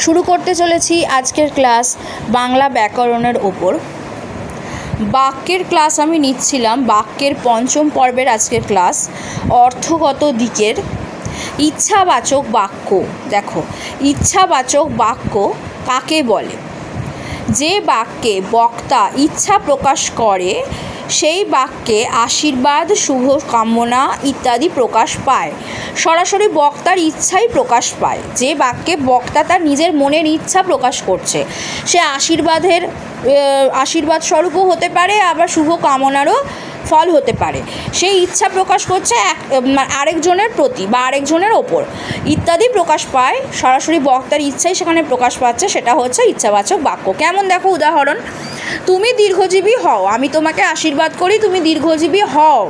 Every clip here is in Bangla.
শুরু করতে চলেছি আজকের ক্লাস বাংলা ব্যাকরণের ওপর। বাক্যের ক্লাস আমি নিচ্ছিলাম, বাক্যের পঞ্চম পর্বের আজকের ক্লাস অর্থগত দিকের। ইচ্ছাবাচক বাক্য, দেখো ইচ্ছাবাচক বাক্য কাকে বলে? যে বাক্যে বক্তা ইচ্ছা প্রকাশ করে সেই বাক্যে আশীর্বাদ, শুভ কামনা ইত্যাদি প্রকাশ পায়। সরাসরি বক্তার ইচ্ছাই প্রকাশ পায়। যে বাক্যে বক্তা তার নিজের মনের ইচ্ছা প্রকাশ করছে সে আশীর্বাদ স্বরূপও হতে পারে, আবার শুভ কামনারও ফল হতে পারে। সেই ইচ্ছা প্রকাশ করছে আরেকজনের প্রতি বা আরেকজনের ওপর ইত্যাদি প্রকাশ পায়। সরাসরি বক্তার ইচ্ছাই সেখানে প্রকাশ পাচ্ছে, সেটা হচ্ছে ইচ্ছাবাচক বাক্য। কেমন দেখো উদাহরণ, তুমি দীর্ঘজীবী হও, আমি তোমাকে আশীর্বাদ করি তুমি দীর্ঘজীবী হও।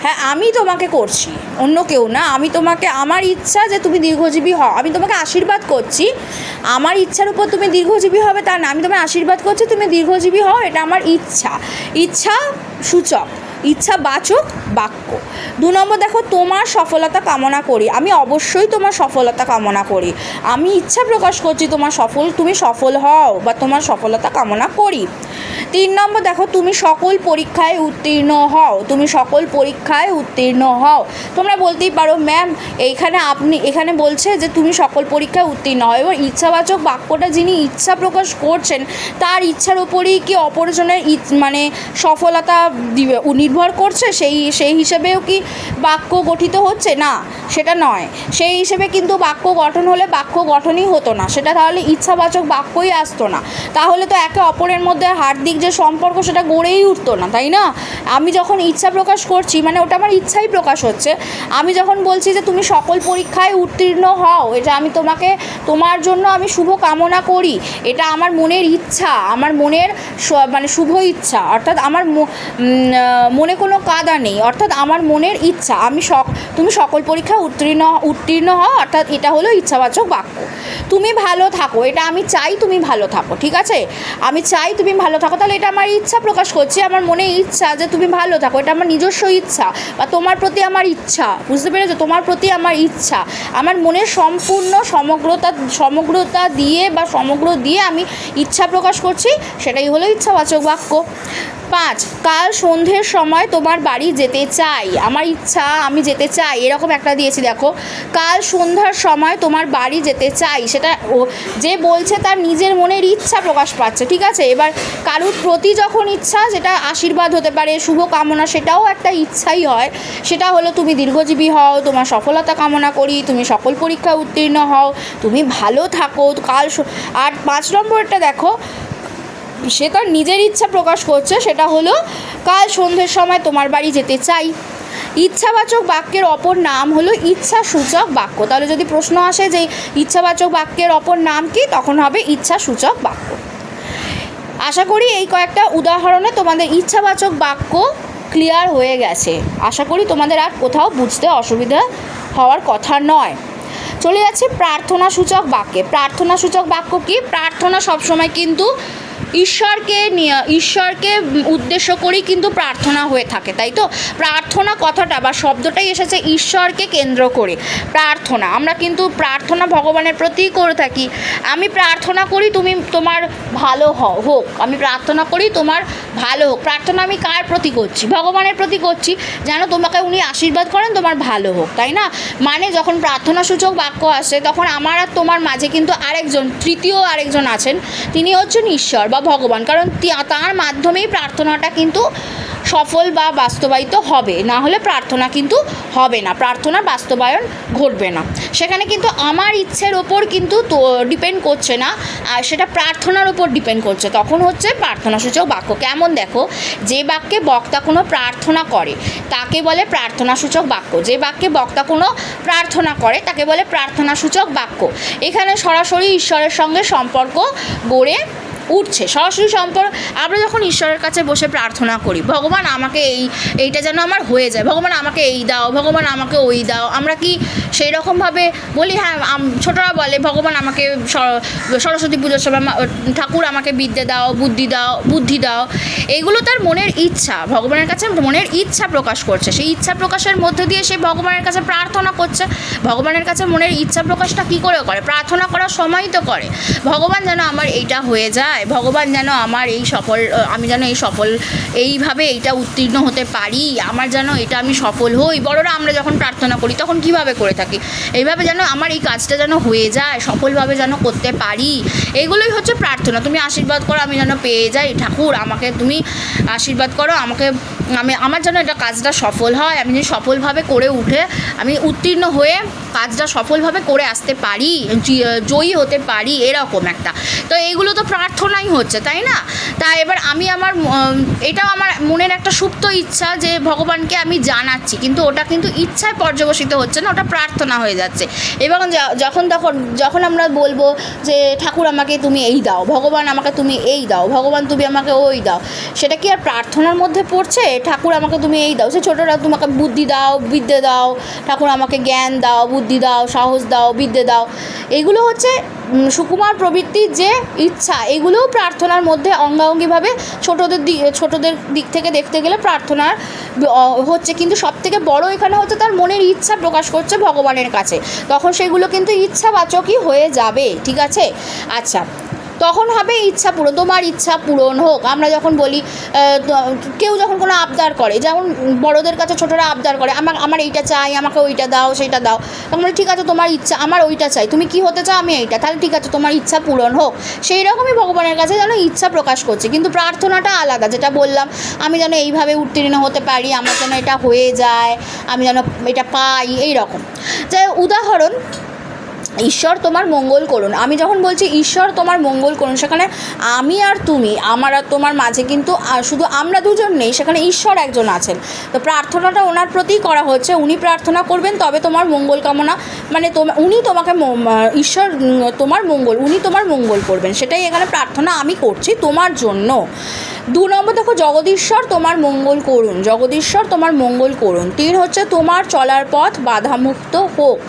হ্যাঁ, আমি তোমাকে করছি, অন্য কেউ না। আমি তোমাকে, আমার ইচ্ছা যে তুমি দীর্ঘজীবী হও, আমি তোমাকে আশীর্বাদ করছি। আমার ইচ্ছার উপর তুমি দীর্ঘজীবী হবে তা না, আমি তোমায় আশীর্বাদ করছি তুমি দীর্ঘজীবী হও, এটা আমার ইচ্ছা। ইচ্ছা সূচক, ইচ্ছাবাচক বাক্য। 2 নম্বর দেখো, তোমার সফলতা কামনা করি, আমি অবশ্যই তোমার সফলতা কামনা করি। আমি ইচ্ছা প্রকাশ করছি তুমি সফল হও বা তোমার সফলতা কামনা করি। 3 নম্বর দেখো, তুমি সকল পরীক্ষায় উত্তীর্ণ হও, তুমি সকল পরীক্ষায় উত্তীর্ণ হও। তোমরা বলতেই পারো ম্যাম এখানে বলছে যে তুমি সকল পরীক্ষায় উত্তীর্ণ হও। এবার ইচ্ছাবাচক বাক্যটা যিনি ইচ্ছা প্রকাশ করছেন তার ইচ্ছার উপরেই কি অপরজনের সফলতা নির্ভর করছে? সেই হিসেবেও কি বাক্য গঠিত হচ্ছে? না, সেটা নয়। সেই হিসেবে কিন্তু বাক্য গঠন হলে বাক্য গঠনই হতো না, সেটা তাহলে ইচ্ছাবাচক বাক্যই আসতো না। তাহলে তো একে অপরের মধ্যে হার্দিক যে সম্পর্ক সেটা গড়েই উঠতো না, তাই না? আমি যখন ইচ্ছা প্রকাশ করছি মানে ওটা আমার ইচ্ছাই প্রকাশ হচ্ছে। আমি যখন বলছি যে তুমি সকল পরীক্ষায় উত্তীর্ণ হও, এটা আমি তোমার জন্য আমি শুভ কামনা করি, এটা আমার মনের ইচ্ছা, আমার মনের শুভ ইচ্ছা, অর্থাৎ আমার মনে কোনো কাদা নেই, অর্থাৎ আমার মনের ইচ্ছা তুমি সকল পরীক্ষায় উত্তীর্ণ হও, অর্থাৎ এটা হলো ইচ্ছাবাচক বাক্য। তুমি ভালো থাকো, এটা আমি চাই তুমি ভালো থাকো, ঠিক আছে? আমি চাই তুমি ভালো থাকো, তাহলে এটা আমার ইচ্ছা প্রকাশ করছি, আমার মনে ইচ্ছা যে তুমি ভালো থাকো, এটা আমার নিজস্ব ইচ্ছা বা তোমার প্রতি আমার ইচ্ছা। বুঝতে পেরেছো? তোমার প্রতি আমার ইচ্ছা, আমার মনের সম্পূর্ণ সমগ্রতা দিয়ে বা সমগ্র দিয়ে আমি ইচ্ছা প্রকাশ করছি, সেটাই হলো ইচ্ছাবাচক বাক্য। 5, কাল সন্ধ্যের সময় তোমার বাড়ি যেতে চাই, আমার ইচ্ছা আমি যেতে চাই, এরকম একটা দিয়েছি দেখো, কাল সন্ধ্যার সময় তোমার বাড়ি যেতে চাই, সেটা যে বলছে তার নিজের মনের ইচ্ছা প্রকাশ পাচ্ছে, ঠিক আছে? এবার কারুর প্রতি যখন ইচ্ছা, যেটা আশীর্বাদ হতে পারে, শুভ কামনা, সেটাও একটা ইচ্ছাই হয়। সেটা হলো তুমি দীর্ঘজীবী হও, তোমার সফলতা কামনা করি, তুমি সকল পরীক্ষায় উত্তীর্ণ হও, তুমি ভালো থাকো আর 5 নম্বরটা দেখো, সে তার নিজের ইচ্ছা প্রকাশ করছে, সেটা হলো কাল সন্ধ্যের সময় তোমার বাড়ি যেতে চাই। ইচ্ছাবাচক বাক্যের অপর নাম হলো ইচ্ছাসূচক বাক্য। তাহলে যদি প্রশ্ন আসে যে ইচ্ছাবাচক বাক্যের অপর নাম কি, তখন হবে ইচ্ছাসূচক বাক্য। আশা করি এই কয়েকটা উদাহরণে তোমাদের ইচ্ছাবাচক বাক্য ক্লিয়ার হয়ে গেছে। আশা করি তোমাদের আর কোথাও বুঝতে অসুবিধা হওয়ার কথা নয়। চলে যাচ্ছে প্রার্থনাসূচক বাক্যে। প্রার্থনাসূচক বাক্য কি? প্রার্থনা সবসময় কিন্তু ঈশ্বরকে উদ্দেশ্য করেই কিন্তু প্রার্থনা হয়ে থাকে, তাই তো? প্রার্থনা কথাটা বা শব্দটাই এসেছে ঈশ্বরকে কেন্দ্র করে। প্রার্থনা, আমরা কিন্তু প্রার্থনা ভগবানের প্রতি করে থাকি। আমি প্রার্থনা করি তোমার ভালো হোক, আমি প্রার্থনা করি তোমার ভালো হোক। প্রার্থনা আমি কার প্রতি করছি? ভগবানের প্রতি করছি, যেন তোমাকে উনি আশীর্বাদ করেন, তোমার ভালো হোক, তাই না? মানে যখন প্রার্থনা সূচক বাক্য আসে তখন আমার আর তোমার মাঝে কিন্তু তৃতীয় আরেকজন আছেন, তিনি হচ্ছেন ঈশ্বর বা ভগবান, কারণ তার মাধ্যমেই প্রার্থনাটা কিন্তু সফল বা বাস্তবায়িত হবে, না হলে প্রার্থনা কিন্তু হবে না, প্রার্থনার বাস্তবায়ন ঘটবে না। সেখানে কিন্তু আমার ইচ্ছের ওপর কিন্তু ডিপেন্ড করছে না, আর সেটা প্রার্থনার ওপর ডিপেন্ড করছে, তখন হচ্ছে প্রার্থনাসূচক বাক্য। কেমন দেখো, যে বাক্যে বক্তা কোনো প্রার্থনা করে তাকে বলে প্রার্থনাসূচক বাক্য, যে বাক্যে বক্তা কোনো প্রার্থনা করে তাকে বলে প্রার্থনাসূচক বাক্য। এখানে সরাসরি ঈশ্বরের সঙ্গে সম্পর্ক গড়ে উঠছে সরাসরি সম্পর্ক। আমরা যখন ঈশ্বরের কাছে বসে প্রার্থনা করি, ভগবান আমাকে এইটা যেন আমার হয়ে যায়, ভগবান আমাকে এই দাও, ভগবান আমাকে ওই দাও, আমরা কি সেই রকমভাবে বলি? হ্যাঁ, ছোটরা বলে ভগবান আমাকে সরস্বতী পুজোর সময় ঠাকুর আমাকে বিদ্যে দাও, বুদ্ধি দাও। এইগুলো তার মনের ইচ্ছা, ভগবানের কাছে মনের ইচ্ছা প্রকাশ করছে। সেই ইচ্ছা প্রকাশের মধ্যে দিয়ে সে ভগবানের কাছে প্রার্থনা করছে। ভগবানের কাছে মনের ইচ্ছা প্রকাশটা কী করে করে? প্রার্থনা করার সময়ই তো করে, ভগবান যেন আমার এইটা হয়ে যায়, ভগবান যেন আমার আমি যেন এইভাবে এইটা উত্তীর্ণ হতে পারি, আমার যেন এটা আমি সফল হই। বড়রা আমরা যখন প্রার্থনা করি তখন কিভাবে করে থাকি? এইভাবে যেন আমার এই কাজটা যেন হয়ে যায়, সফলভাবে যেন করতে পারি। এইগুলোই হচ্ছে প্রার্থনা। তুমি আশীর্বাদ করো আমি যেন পেয়ে যাই, ঠাকুর আমাকে তুমি আশীর্বাদ করো, আমার যেন এটা কাজটা সফল হয়, আমি যেন সফলভাবে করে উঠে আমি উত্তীর্ণ হয়ে কাজটা সফলভাবে করে আসতে পারি, জয়ী হতে পারি, এরকম একটা। তো এইগুলো তো প্রার্থনাই হচ্ছে, তাই না? তা এবার এটাও আমার মনের একটা সুপ্ত ইচ্ছা যে ভগবানকে আমি জানাচ্ছি, কিন্তু ওটা কিন্তু ইচ্ছায় পর্যবসিত হচ্ছে না, ওটা প্রার্থনা হয়ে যাচ্ছে। এবং যখন আমরা বলবো যে ঠাকুর আমাকে তুমি এই দাও, ভগবান আমাকে তুমি এই দাও, ভগবান তুমি আমাকে ওই দাও, সেটা কি আর প্রার্থনার মধ্যে পড়ছে? ঠাকুর আমাকে তুমি এই দাও, সে ছোটরা তোমাকে বুদ্ধি দাও, বিদ্যে দাও, ঠাকুর আমাকে জ্ঞান দাও, বুদ্ধি দাও, সাহস দাও, বিদ্যে দাও। এগুলো হচ্ছে সুকুমার প্রবৃত্তির যে ইচ্ছা, এগুলোও প্রার্থনার মধ্যে অঙ্গাঙ্গিভাবে ছোটদের দিক থেকে দেখতে গেলে প্রার্থনার হচ্ছে। কিন্তু সবথেকে বড় এখানে হচ্ছে তার মনের ইচ্ছা প্রকাশ করছে ভগবানের কাছে, তখন সেগুলো কিন্তু ইচ্ছাবাচকই হয়ে যাবে। ঠিক আছে? আচ্ছা, তখন হবে ইচ্ছা পূরণ, তোমার ইচ্ছা পূরণ হোক। আমরা যখন বলি, কেউ যখন কোনো আবদার করে, যেমন বড়দের কাছে ছোটরা আবদার করে, আমার এইটা চাই, আমাকে ওইটা দাও, সেইটা দাও, তখন বলি ঠিক আছে তোমার ইচ্ছা, আমার ওইটা চাই, তুমি কি হতে চাও, আমি এইটা, তাহলে ঠিক আছে তোমার ইচ্ছা পূরণ হোক। সেই রকমই ভগবানের কাছে যেন ইচ্ছা প্রকাশ করছে, কিন্তু প্রার্থনাটা আলাদা। যেটা বললাম, আমি যেন এইভাবে উত্তীর্ণ হতে পারি, আমার যেন এটা হয়ে যায়, আমি যেন এটা পাই, এই রকম। যে উদাহরণ, ঈশ্বর তোমার মঙ্গল করুন, আমি যখন বলছি ঈশ্বর তোমার মঙ্গল করুন, সেখানে আমি আর তুমি, আমার আর তোমার মাঝে কিন্তু শুধু আমরা দুজন নেই, সেখানে ঈশ্বর একজন আছেন। তো প্রার্থনাটা ওনার প্রতিই করা হচ্ছে, উনি প্রার্থনা করবেন, তবে তোমার মঙ্গল কামনা, মানে উনি তোমাকে ঈশ্বর তোমার মঙ্গল, উনি তোমার মঙ্গল করবেন, সেটাই এখানে প্রার্থনা আমি করছি তোমার জন্য। 2 নম্বর দেখো, জগদীশ্বর তোমার মঙ্গল করুন, জগদীশ্বর তোমার মঙ্গল করুন। 3 হচ্ছে তোমার চলার পথ বাধামুক্ত হোক,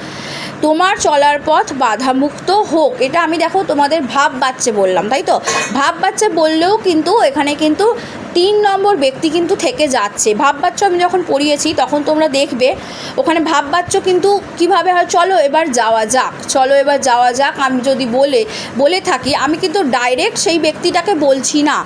তোমার চলার পথ বাধামুক্ত হোক। এটা আমি দেখো তোমাদের ভাব বাচ্চে বললাম, তাই তো? ভাব বাচ্চে বললেও কিন্তু এখানে কিন্তু 3 নম্বর ব্যক্তি কিন্তু থেকে যাচ্ছে। ভাব বাচ্য আমি যখন পড়িয়েছি তখন তোমরা দেখবে ওখানে ভাব বাচ্য কিন্তু কীভাবে হয়, চলো এবার যাওয়া যাক, চলো এবার যাওয়া যাক। আমি যদি বলে থাকি, আমি কিন্তু ডাইরেক্ট সেই ব্যক্তিটাকে বলছি না,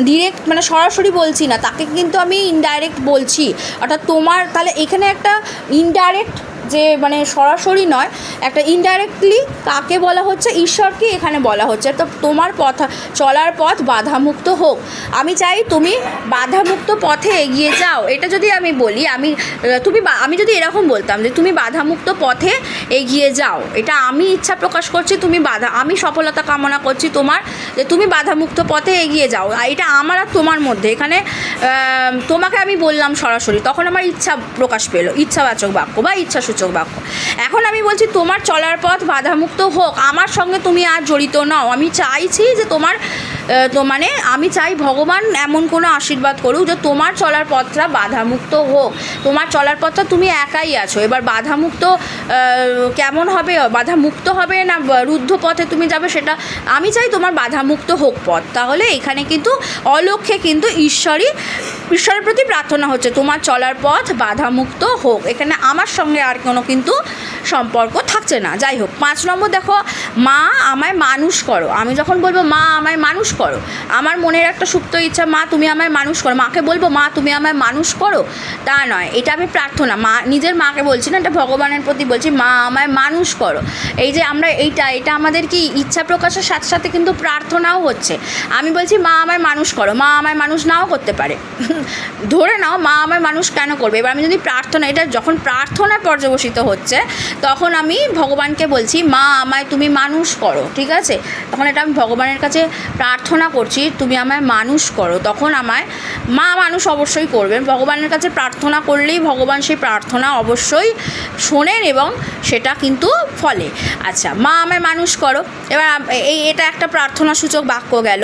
ডিরেক্ট মানে সরাসরি বলছি না, তাকে কিন্তু আমি ইনডাইরেক্ট বলছি। অর্থাৎ তোমার, তাহলে এখানে একটা ইনডাইরেক্ট, যে মানে সরাসরি নয়, একটা ইনডাইরেক্টলি কাকে বলা হচ্ছে? ঈশ্বরকে এখানে বলা হচ্ছে। তো তোমার চলার পথ বাধামুক্ত হোক, আমি চাই তুমি বাধামুক্ত পথে এগিয়ে যাও। এটা যদি আমি বলি, আমি যদি এরকম বলতাম যে তুমি বাধামুক্ত পথে এগিয়ে যাও, এটা আমি ইচ্ছা প্রকাশ করছি, আমি সফলতা কামনা করছি তোমার, যে তুমি বাধামুক্ত পথে এগিয়ে যাও। এটা আমার আর তোমার মধ্যে, এখানে তোমাকে আমি বললাম সরাসরি, তখন আমার ইচ্ছা প্রকাশ পেলো, ইচ্ছাবাচক বাক্য বা ইচ্ছাসূচক বাক্য। এখন আমি বলছি তোমার চলার পথ বাধামুক্ত হোক, আমার সঙ্গে তুমি আর জড়িত নাও। আমি চাইছি যে মানে আমি চাই ভগবান এমন কোনো আশীর্বাদ করুক যে তোমার চলার পথটা বাধামুক্ত হোক, তোমার চলার পথটা তুমি একাই আছো। এবার বাধামুক্ত কেমন হবে, বাধামুক্ত হবে না রুদ্ধ পথে তুমি যাবে, সেটা আমি চাই তোমার বাধামুক্ত হোক পথ। তাহলে এখানে কিন্তু অলক্ষ্যে কিন্তু ঈশ্বরের প্রতি প্রার্থনা হচ্ছে, তোমার চলার পথ বাধামুক্ত হোক। এখানে আমার সঙ্গে আর কোনো কিন্তু সম্পর্ক থাকছে না। যাই হোক, 5 নম্বর দেখো, মা আমায় মানুষ করো। আমি যখন বলবো মা আমায় মানুষ করো, আমার মনের একটা সুপ্ত ইচ্ছা, মা তুমি আমায় মানুষ করো, মাকে বলবো মা তুমি আমায় মানুষ করো, তা নয়, এটা আমি প্রার্থনা, নিজের মাকে বলছি না, এটা ভগবানের প্রতি বলছি, মা আমায় মানুষ করো। এই যে আমরা এটা আমাদের কি ইচ্ছা প্রকাশের সাথে সাথে কিন্তু প্রার্থনাও হচ্ছে। আমি বলছি মা আমায় মানুষ করো, মা আমায় মানুষ নাও করতে পারে, ধরে নাও মা আমায় মানুষ কেন করবে। এবার আমি যদি এটা যখন প্রার্থনায় পর্যবসিত হচ্ছে, তখন আমি ভগবানকে বলছি মা আমায় তুমি মানুষ করো, ঠিক আছে? তখন এটা আমি ভগবানের কাছে প্রার্থনা করছি তুমি আমায় মানুষ করো, তখন আমায় মা মানুষ অবশ্যই করবেন। ভগবানের কাছে প্রার্থনা করলেই ভগবান সেই প্রার্থনা অবশ্যই শোনেন এবং সেটা কিন্তু ফলে। আচ্ছা, মা আমায় মানুষ করো, এবার এটা একটা প্রার্থনা সূচক বাক্য গেল।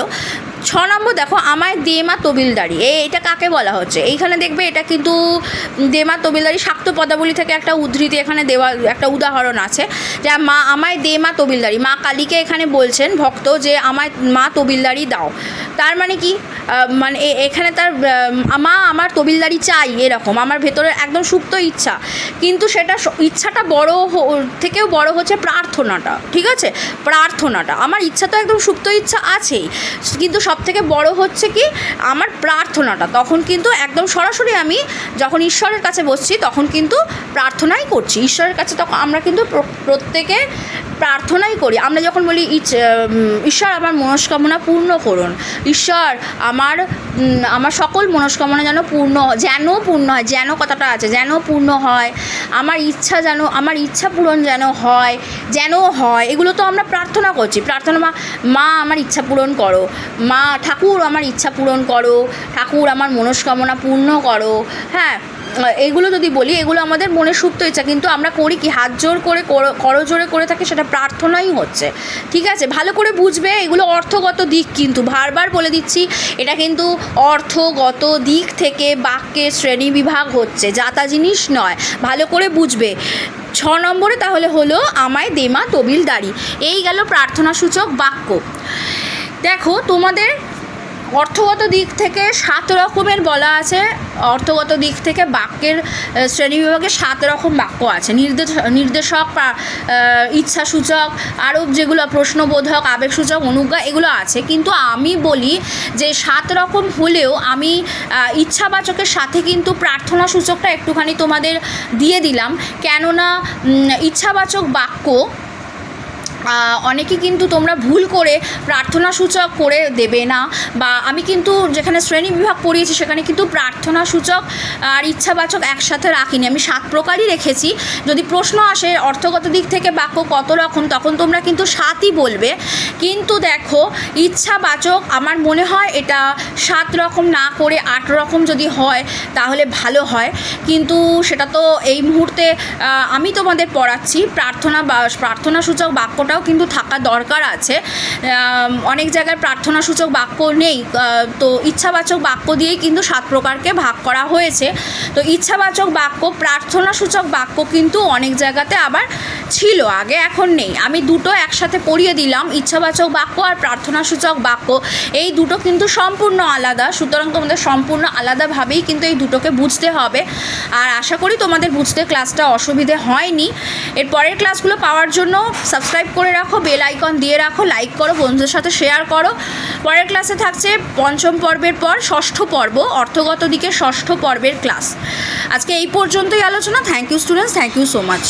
6 নম্বর দেখো, আমায় দে মা তবিলদারি। এটা কাকে বলা হচ্ছে? এইখানে দেখবে এটা কিন্তু দে মা তবিলদারি শাক্ত পদাবলী থেকে একটা উদ্ধৃতি এখানে দেওয়া, একটা উদাহরণ আছে যে মা আমায় দে মা তবিলদারি। মা কালীকে এখানে বলছেন ভক্ত যে আমায় মা তবিলদারি দাও। তার মানে কি, মানে এখানে তার মা আমার তবিলদারি চাই, এরকম আমার ভেতরে একদম সুপ্ত ইচ্ছা, কিন্তু সেটা ইচ্ছাটা বড় থেকেও বড় হচ্ছে প্রার্থনাটা, ঠিক আছে? প্রার্থনাটা, আমার ইচ্ছা তো একদম সুপ্ত ইচ্ছা আছেই, কিন্তু সব থেকে বড় হচ্ছে কি আমার প্রার্থনাটা। তখন কিন্তু একদম সরাসরি আমি যখন ঈশ্বরের কাছে বসছি তখন কিন্তু প্রার্থনাই করছি ঈশ্বরের কাছে। তখন আমরা কিন্তু প্রত্যেকে প্রার্থনাই করি। আমরা যখন বলি ঈশ্বর আমার মনস্কামনা পূর্ণ করুন, ঈশ্বর আমার সকল মনস্কামনা যেন পূর্ণ হয়, যেন কথাটা আছে, যেন পূর্ণ হয়, আমার ইচ্ছা পূরণ যেন হয়, এগুলো তো আমরা প্রার্থনা করছি। প্রার্থনা মা আমার ইচ্ছা পূরণ করো, মা ঠাকুর আমার ইচ্ছা পূরণ করো, ঠাকুর আমার মনস্কামনা পূর্ণ করো। হ্যাঁ, এগুলো যদি বলি এগুলো আমাদের মনে সুপ্ত ইচ্ছা, কিন্তু আমরা করি কি হাত জোর করে করজোরে করে থাকি, সেটা প্রার্থনাই হচ্ছে, ঠিক আছে? ভালো করে বুঝবে, এগুলো অর্থগত দিক, কিন্তু বারবার বলে দিচ্ছি এটা কিন্তু অর্থগত দিক থেকে বাক্যের শ্রেণীবিভাগ হচ্ছে, যাতা জিনিস নয়, ভালো করে বুঝবে। 6 নম্বরে তাহলে হলো আমায় দে মা তবিলদারি। এই গেল প্রার্থনাসূচক বাক্য। দেখো তোমাদের অর্থগত দিক থেকে 7 রকমের বলা আছে, অর্থগত দিক থেকে বাক্যের শ্রেণীবিভাগে 7 রকম বাক্য আছে। নির্দেশক, ইচ্ছাসূচক, আরও যেগুলো প্রশ্নবোধক, আবেগসূচক, অনুজ্ঞা, এগুলো আছে। কিন্তু আমি বলি যে 7 রকম হলেও আমি ইচ্ছাবাচকের সাথে কিন্তু প্রার্থনা সূচকটা একটুখানি তোমাদের দিয়ে দিলাম, কেননা ইচ্ছাবাচক বাক্য অনেকে কিন্তু তোমরা ভুল করে প্রার্থনা সূচক করে দেবে না, বা আমি কিন্তু যেখানে শ্রেণী বিভাগ পড়িয়েছি সেখানে কিন্তু প্রার্থনা সূচক আর ইচ্ছাবাচক একসাথে রাখিনি, আমি 7 প্রকারই রেখেছি। যদি প্রশ্ন আসে অর্থগত দিক থেকে বাক্য কত রকম, তখন তোমরা কিন্তু 7ই বলবে। কিন্তু দেখো ইচ্ছাবাচক আমার মনে হয় এটা 7 রকম না করে 8 রকম যদি হয় তাহলে ভালো হয়, কিন্তু সেটা তো এই মুহূর্তে আমি তোমাদের পড়াচ্ছি। প্রার্থনা সূচক বাক্যটা কিন্তু থাকা দরকার আছে। অনেক জায়গায় প্রার্থনা সূচক বাক্য নেই, তো ইচ্ছাবাচক বাক্য দিয়েই কিন্তু 7 প্রকারকে ভাগ করা হয়েছে। তো ইচ্ছাবাচক বাক্য, প্রার্থনা সূচক বাক্য কিন্তু অনেক জায়গাতে আবার ছিল আগে, এখন নেই। আমি দুটো একসাথে পড়িয়ে দিলাম, ইচ্ছাবাচক বাক্য আর প্রার্থনা সূচক বাক্য, এই দুটো কিন্তু সম্পূর্ণ আলাদা। সুতরাং তোমাদের সম্পূর্ণ আলাদাভাবেই কিন্তু এই দুটোকে বুঝতে হবে। আর আশা করি তোমাদের বুঝতে ক্লাসটা অসুবিধে হয়নি। এর পরের ক্লাসগুলো পাওয়ার জন্য সাবস্ক্রাইব করে রাখো, বেল আইকন দিয়ে রাখো, লাইক করো, বন্ধুদের সাথে শেয়ার করো। পরের ক্লাসে থাকছে 5ম পর্বের পর 6ষ্ঠ পর্ব, অর্থগত দিকে 6ষ্ঠ পর্বের ক্লাস। আজকে এই পর্যন্তই আলোচনা। Thank you students, thank you so much.